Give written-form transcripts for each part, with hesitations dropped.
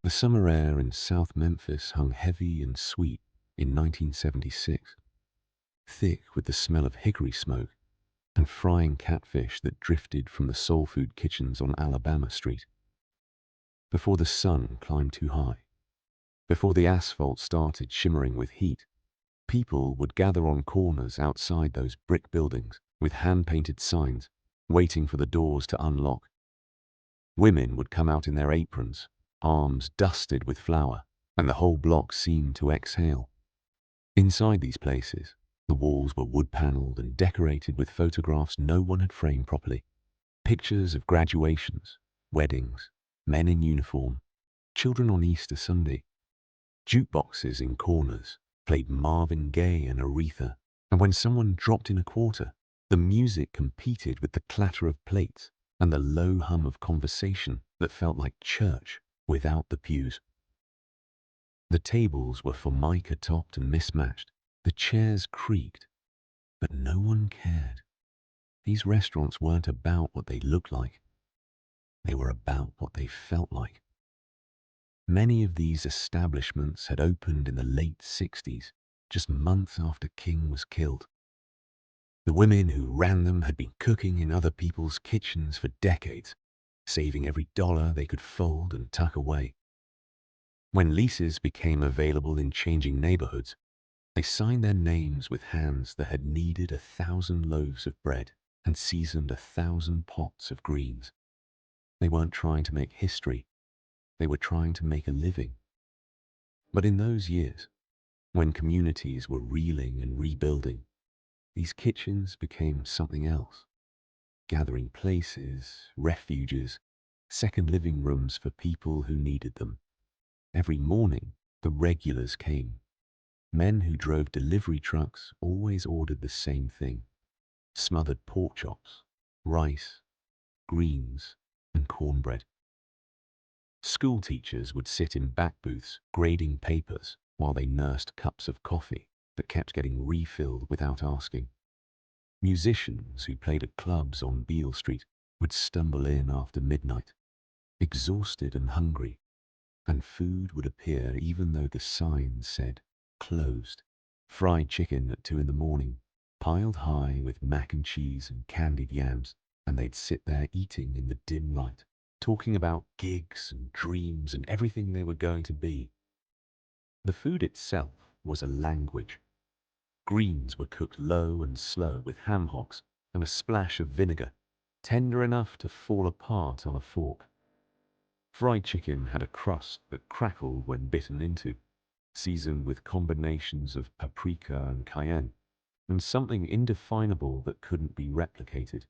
The summer air in South Memphis hung heavy and sweet in 1976, thick with the smell of hickory smoke and frying catfish that drifted from the soul food kitchens on Alabama Street. Before the sun climbed too high, before the asphalt started shimmering with heat, people would gather on corners outside those brick buildings with hand-painted signs, waiting for the doors to unlock. Women would come out in their aprons, arms dusted with flour, and the whole block seemed to exhale. Inside these places, the walls were wood-paneled and decorated with photographs no one had framed properly. Pictures of graduations, weddings, men in uniform, children on Easter Sunday. Jukeboxes in corners played Marvin Gaye and Aretha, and when someone dropped in a quarter, the music competed with the clatter of plates and the low hum of conversation that felt like church without the pews. The tables were formica-topped and mismatched. The chairs creaked, but no one cared. These restaurants weren't about what they looked like. They were about what they felt like. Many of these establishments had opened in the late 60s, just months after King was killed. The women who ran them had been cooking in other people's kitchens for decades, saving every dollar they could fold and tuck away. When leases became available in changing neighborhoods, they signed their names with hands that had kneaded 1,000 loaves of bread and seasoned 1,000 pots of greens. They weren't trying to make history, they were trying to make a living. But in those years, when communities were reeling and rebuilding, these kitchens became something else. Gathering places, refuges, second living rooms for people who needed them. Every morning, the regulars came. Men who drove delivery trucks always ordered the same thing: smothered pork chops, rice, greens, and cornbread. School teachers would sit in back booths grading papers while they nursed cups of coffee that kept getting refilled without asking. Musicians who played at clubs on Beale Street would stumble in after midnight, exhausted and hungry, and food would appear even though the sign said closed. Fried chicken at 2 in the morning, piled high with mac and cheese and candied yams, and they'd sit there eating in the dim light, talking about gigs and dreams and everything they were going to be. The food itself was a language. Greens were cooked low and slow with ham hocks and a splash of vinegar, tender enough to fall apart on a fork. Fried chicken had a crust that crackled when bitten into, seasoned with combinations of paprika and cayenne, and something indefinable that couldn't be replicated.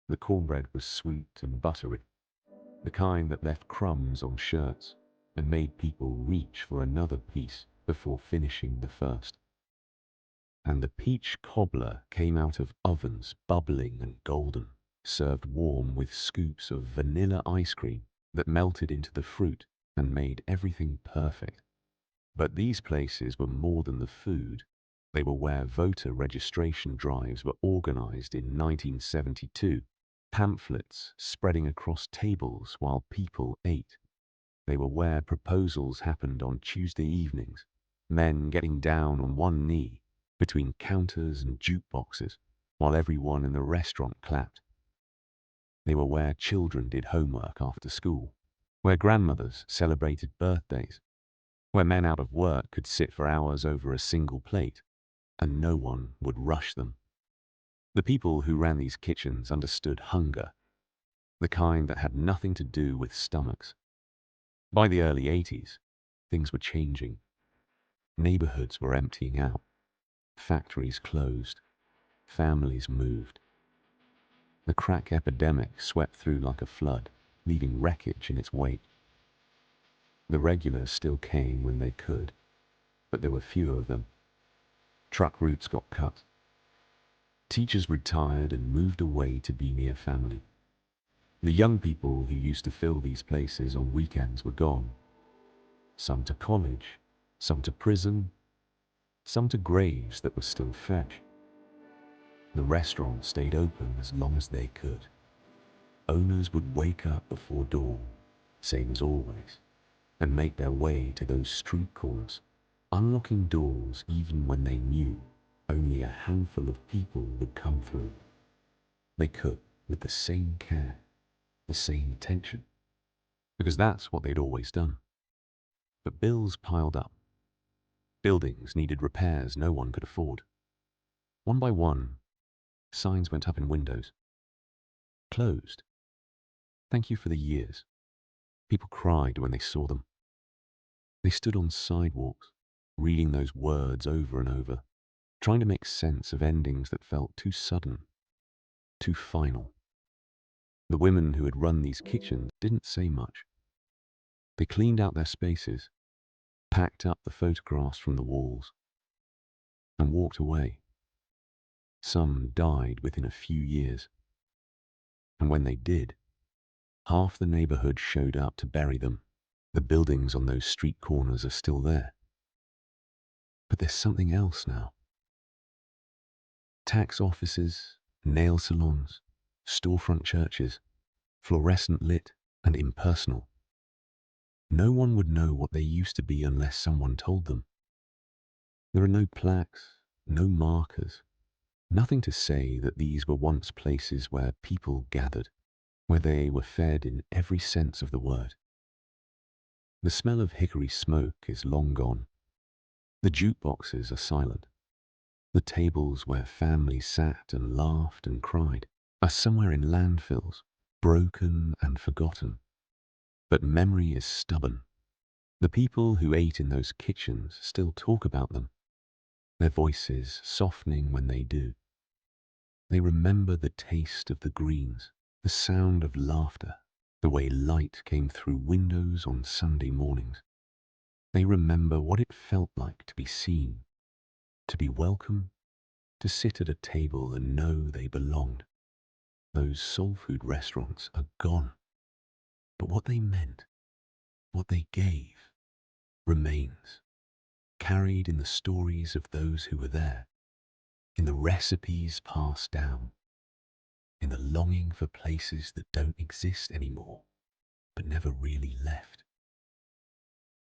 The cornbread was sweet and buttery, the kind that left crumbs on shirts and made people reach for another piece before finishing the first. And the peach cobbler came out of ovens bubbling and golden, served warm with scoops of vanilla ice cream that melted into the fruit and made everything perfect. But these places were more than the food. They were where voter registration drives were organized in 1972, pamphlets spreading across tables while people ate. They were where proposals happened on Tuesday evenings, men getting down on one knee between counters and jukeboxes while everyone in the restaurant clapped. They were where children did homework after school, where grandmothers celebrated birthdays, where men out of work could sit for hours over a single plate, and no one would rush them. The people who ran these kitchens understood hunger, the kind that had nothing to do with stomachs. By the early 80s, things were changing. Neighborhoods were emptying out. Factories closed. Families moved. The crack epidemic swept through like a flood, leaving wreckage in its wake. The regulars still came when they could, but there were fewer of them. Truck routes got cut. Teachers retired and moved away to be near family. The young people who used to fill these places on weekends were gone. Some to college, some to prison, some to graves that were still fresh. The restaurant stayed open as long as they could. Owners would wake up before dawn, same as always, and make their way to those street corners, unlocking doors even when they knew only a handful of people would come through. They could, with the same care, the same attention, because that's what they'd always done. But bills piled up. Buildings needed repairs no one could afford. One by one, signs went up in windows. Closed. Thank you for the years. People cried when they saw them. They stood on sidewalks, reading those words over and over, trying to make sense of endings that felt too sudden, too final. The women who had run these kitchens didn't say much. They cleaned out their spaces, packed up the photographs from the walls, and walked away. Some died within a few years. And when they did, half the neighborhood showed up to bury them. The buildings on those street corners are still there. But there's something else now. Tax offices, nail salons, storefront churches, fluorescent lit and impersonal. No one would know what they used to be unless someone told them. There are no plaques, no markers, nothing to say that these were once places where people gathered, where they were fed in every sense of the word. The smell of hickory smoke is long gone. The jukeboxes are silent. The tables where families sat and laughed and cried are somewhere in landfills, broken and forgotten. But memory is stubborn. The people who ate in those kitchens still talk about them, their voices softening when they do. They remember the taste of the greens, the sound of laughter, the way light came through windows on Sunday mornings. They remember what it felt like to be seen, to be welcome, to sit at a table and know they belonged. Those soul food restaurants are gone. But what they meant, what they gave, remains, carried in the stories of those who were there, in the recipes passed down, in the longing for places that don't exist anymore, but never really left.